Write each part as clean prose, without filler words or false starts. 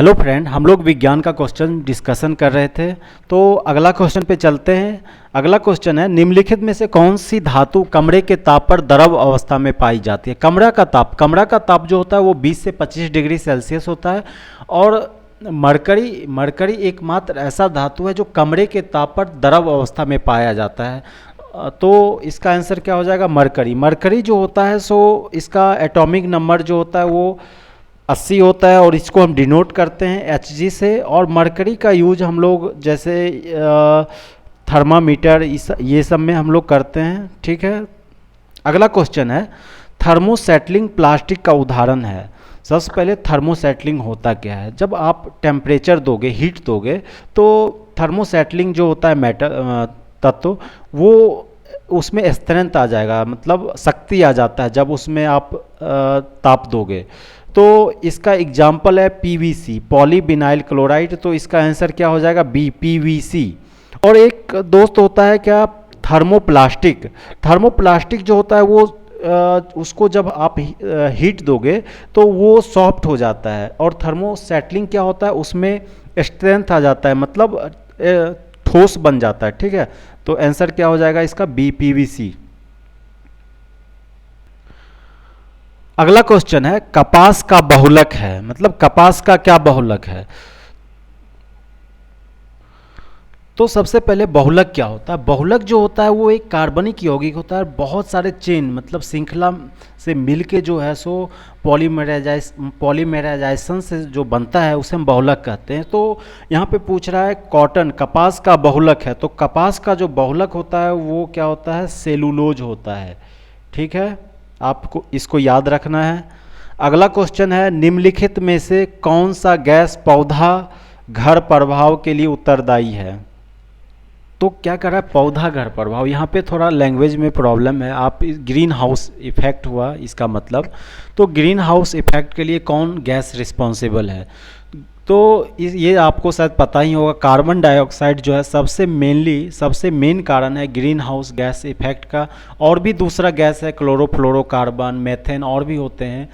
Hello friend, हम लोग विज्ञान का क्वेश्चन डिस्कशन कर रहे थे। तो अगला क्वेश्चन पे चलते हैं। अगला क्वेश्चन है, निम्नलिखित में से कौन सी धातु कमरे के ताप पर द्रव अवस्था में पाई जाती है। कमरा का ताप जो होता है वो 20 से 25 डिग्री सेल्सियस होता है। और मरकरी एकमात्र ऐसा धातु है जो कमरे के ताप पर द्रव अवस्था में पाया जाता है। तो इसका आंसर क्या हो जाएगा? मरकरी जो होता है सो इसका एटॉमिक नंबर जो होता है वो 80 होता है और इसको हम डिनोट करते हैं Hg से। और मरकरी का यूज हम लोग जैसे थर्मामीटर ये सब में हम लोग करते हैं। ठीक है। अगला क्वेश्चन है, थर्मोसेटलिंग प्लास्टिक का उदाहरण है। सबसे पहले थर्मोसेटलिंग होता क्या है? जब आप टेम्परेचर दोगे, हीट दोगे, तो थर्मोसेटलिंग जो होता है मेटल तत्व वो उसमें स्ट्रेंथ आ जाएगा, मतलब शक्ति आ जाता है जब उसमें आप ताप दोगे। तो इसका एग्जाम्पल है पीवीसी, पॉलीविनाइल क्लोराइड। तो इसका आंसर क्या हो जाएगा? B, PVC. और एक दोस्त होता है क्या, थर्मोप्लास्टिक जो होता है वो उसको जब आप हीट दोगे तो वो सॉफ्ट हो जाता है। और थर्मोसेटलिंग क्या होता है, उसमें स्ट्रेंथ आ जाता है, मतलब ठोस बन जाता है। ठीक है। तो आंसर क्या हो जाएगा इसका? B, PVC. अगला क्वेश्चन है, कपास का बहुलक है, मतलब कपास का क्या बहुलक है? तो सबसे पहले बहुलक क्या होता है? बहुलक जो होता है वो एक कार्बनिक यौगिक होता है। बहुत सारे चेन, मतलब श्रृंखला से मिलके जो है सो पॉलीमेराइजेशन से जो बनता है उसे हम बहुलक कहते हैं। तो यहाँ पे पूछ रहा है कॉटन, कपास का बहुलक है। तो कपास का जो बहुलक होता है वो क्या होता है? सेलुलोज होता है। ठीक है, आपको इसको याद रखना है। अगला क्वेश्चन है, निम्नलिखित में से कौन सा गैस पौधा घर प्रभाव के लिए उत्तरदायी है? तो क्या कर रहा है? पौधा घर प्रभाव। यहाँ पे थोड़ा लैंग्वेज में प्रॉब्लम है। आप ग्रीन हाउस इफेक्ट हुआ इसका मतलब। तो ग्रीन हाउस इफेक्ट के लिए कौन गैस रिस्पॉन्सिबल है? तो ये आपको शायद पता ही होगा, कार्बन डाइऑक्साइड जो है सबसे मेन कारण है ग्रीन हाउस गैस इफेक्ट का। और भी दूसरा गैस है क्लोरोफ्लोरोकार्बन, मेथेन, और भी होते हैं,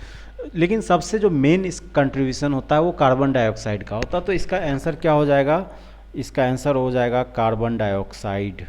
लेकिन सबसे जो मेन इस कंट्रीब्यूशन होता है वो कार्बन डाइऑक्साइड का होता है। तो इसका आंसर क्या हो जाएगा? इसका आंसर हो जाएगा कार्बन डाइऑक्साइड।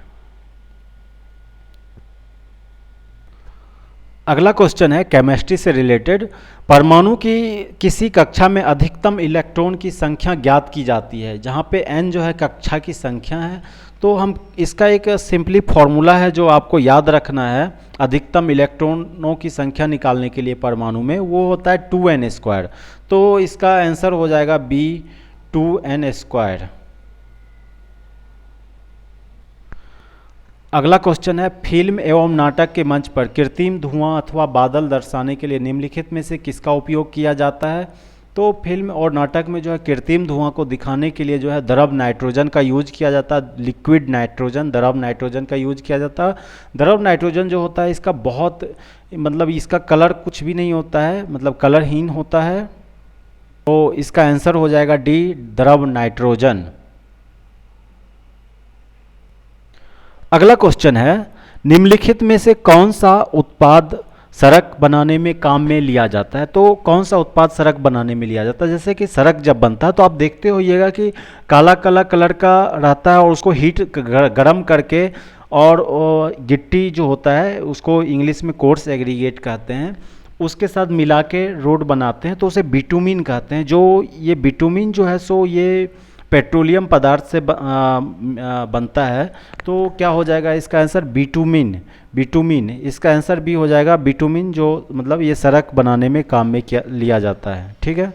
अगला क्वेश्चन है केमिस्ट्री से रिलेटेड, परमाणु की किसी कक्षा में अधिकतम इलेक्ट्रॉन की संख्या ज्ञात की जाती है, जहाँ पे n जो है कक्षा की संख्या है। तो हम इसका एक सिंपली फॉर्मूला है जो आपको याद रखना है अधिकतम इलेक्ट्रॉनों की संख्या निकालने के लिए परमाणु में, वो होता है 2n²। तो इसका आंसर हो जाएगा बी, 2n²। अगला क्वेश्चन है, फिल्म एवं नाटक के मंच पर कृत्रिम धुआं अथवा बादल दर्शाने के लिए निम्नलिखित में से किसका उपयोग किया जाता है? तो फिल्म और नाटक में जो है कृत्रिम धुआं को दिखाने के लिए जो है द्रव नाइट्रोजन का यूज किया जाता है। लिक्विड नाइट्रोजन, द्रव नाइट्रोजन का यूज किया जाता है। द्रव नाइट्रोजन जो होता है इसका बहुत, मतलब इसका कलर कुछ भी नहीं होता है, मतलब कलरहीन होता है। तो इसका आंसर हो जाएगा डी, द्रव नाइट्रोजन। अगला क्वेश्चन है, निम्नलिखित में से कौन सा उत्पाद सड़क बनाने में काम में लिया जाता है? तो कौन सा उत्पाद सड़क बनाने में लिया जाता है? जैसे कि सड़क जब बनता है तो आप देखते होइएगा कि काला काला कलर का रहता है और उसको हीट गरम करके, और गिट्टी जो होता है उसको इंग्लिश में कोर्स एग्रीगेट कहते हैं, उसके साथ मिला के रोड बनाते हैं तो उसे बिटुमिन कहते हैं। जो ये बिटुमिन जो है सो ये पेट्रोलियम पदार्थ से बनता है। तो क्या हो जाएगा इसका आंसर? बिटुमिन। इसका आंसर भी हो जाएगा बिटुमिन, जो मतलब ये सड़क बनाने में काम में लिया जाता है। ठीक है।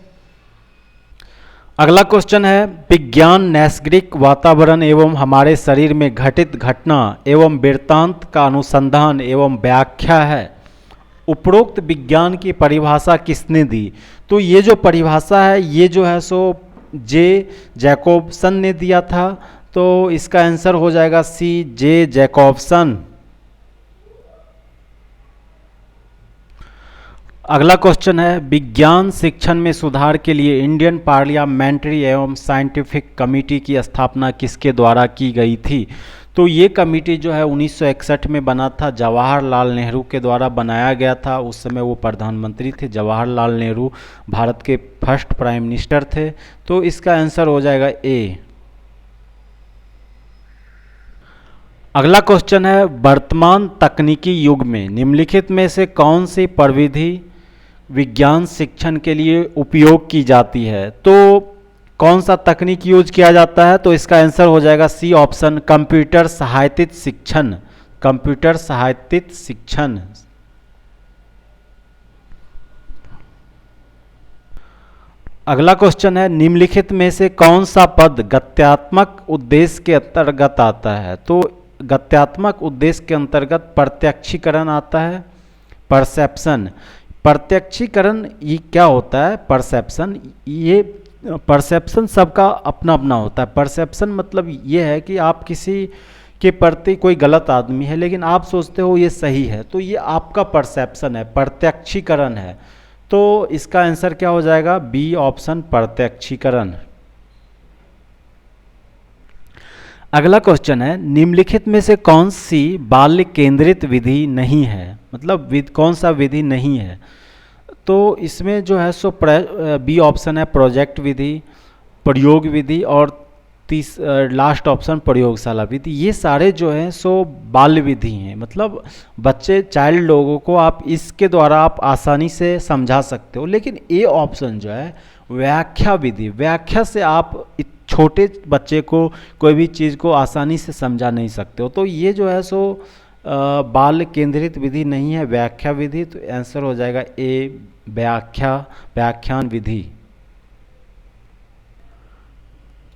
अगला क्वेश्चन है, विज्ञान नैसर्गिक वातावरण एवं हमारे शरीर में घटित घटना एवं वृत्तांत का अनुसंधान एवं व्याख्या है। उपरोक्त विज्ञान की परिभाषा किसने दी? तो ये जो परिभाषा है ये जो है सो जैकोब्सन ने दिया था। तो इसका आंसर हो जाएगा सी, जैकोब्सन। अगला क्वेश्चन है, विज्ञान शिक्षण में सुधार के लिए इंडियन पार्लियामेंट्री एवं साइंटिफिक कमेटी की स्थापना किसके द्वारा की गई थी? तो ये कमेटी जो है 1961 में बना था, जवाहरलाल नेहरू के द्वारा बनाया गया था। उस समय वो प्रधानमंत्री थे, जवाहरलाल नेहरू भारत के फर्स्ट प्राइम मिनिस्टर थे। तो इसका आंसर हो जाएगा ए। अगला क्वेश्चन है, वर्तमान तकनीकी युग में निम्नलिखित में से कौन सी प्रविधि विज्ञान शिक्षण के लिए उपयोग की जाती है? तो कौन सा तकनीक यूज किया जाता है? तो इसका आंसर हो जाएगा सी ऑप्शन, कंप्यूटर सहायतित शिक्षण। कंप्यूटर सहायतित शिक्षण। अगला क्वेश्चन है, निम्नलिखित में से कौन सा पद गत्यात्मक उद्देश्य के अंतर्गत आता है? तो गत्यात्मक उद्देश्य के अंतर्गत प्रत्यक्षीकरण आता है, परसेप्शन। प्रत्यक्षीकरण ये क्या होता है? परसेप्शन, ये परसेप्शन सबका अपना अपना होता है। परसेप्शन मतलब ये है कि आप किसी के प्रति, कोई गलत आदमी है लेकिन आप सोचते हो ये सही है, तो ये आपका परसेप्शन है, प्रत्यक्षीकरण है। तो इसका आंसर क्या हो जाएगा? बी ऑप्शन, प्रत्यक्षीकरण। अगला क्वेश्चन है, निम्नलिखित में से कौन सी बाल्य केंद्रित विधि नहीं है? मतलब कौन सा विधि नहीं है? तो इसमें जो है सो बी ऑप्शन है, प्रोजेक्ट विधि, प्रयोग विधि, और लास्ट ऑप्शन प्रयोगशाला विधि। ये सारे जो हैं सो बाल्य विधि हैं, मतलब बच्चे, चाइल्ड लोगों को आप इसके द्वारा आप आसानी से समझा सकते हो। लेकिन ए ऑप्शन जो है व्याख्या विधि, व्याख्या से आप छोटे बच्चे को कोई भी चीज़ को आसानी से समझा नहीं सकते हो। तो ये जो है सो बाल केंद्रित विधि नहीं है, व्याख्या विधि। तो आंसर हो जाएगा ए, व्याख्यान विधि।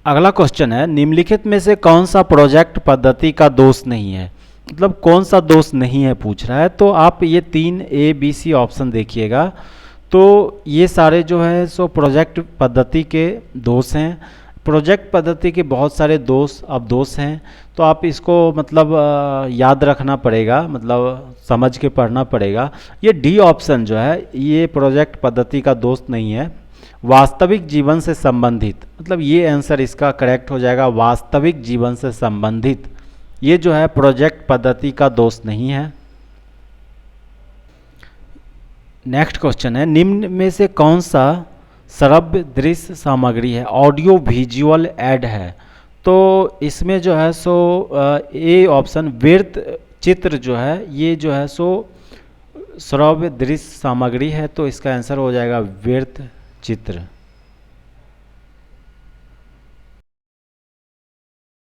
अगला क्वेश्चन है, निम्नलिखित में से कौन सा प्रोजेक्ट पद्धति का दोष नहीं है? मतलब कौन सा दोष नहीं है पूछ रहा है। तो आप ये 3 ए बी सी ऑप्शन देखिएगा। तो ये सारे जो है सो प्रोजेक्ट पद्धति के दोष हैं। प्रोजेक्ट पद्धति के बहुत सारे दोष हैं। तो आप इसको मतलब याद रखना पड़ेगा, मतलब समझ के पढ़ना पड़ेगा। ये डी ऑप्शन जो है ये प्रोजेक्ट पद्धति का दोष नहीं है, वास्तविक जीवन से संबंधित। मतलब ये आंसर इसका करेक्ट हो जाएगा, वास्तविक जीवन से संबंधित। ये जो है प्रोजेक्ट पद्धति का दोष नहीं है। नेक्स्ट क्वेश्चन है, निम्न में से कौन सा श्रव्य दृश्य सामग्री है? ऑडियो विजुअल ऐड है। तो इसमें जो है सो ए ऑप्शन, वृत्त चित्र जो है ये जो है सो श्रव्य दृश्य सामग्री है। तो इसका आंसर हो जाएगा वृत्त चित्र।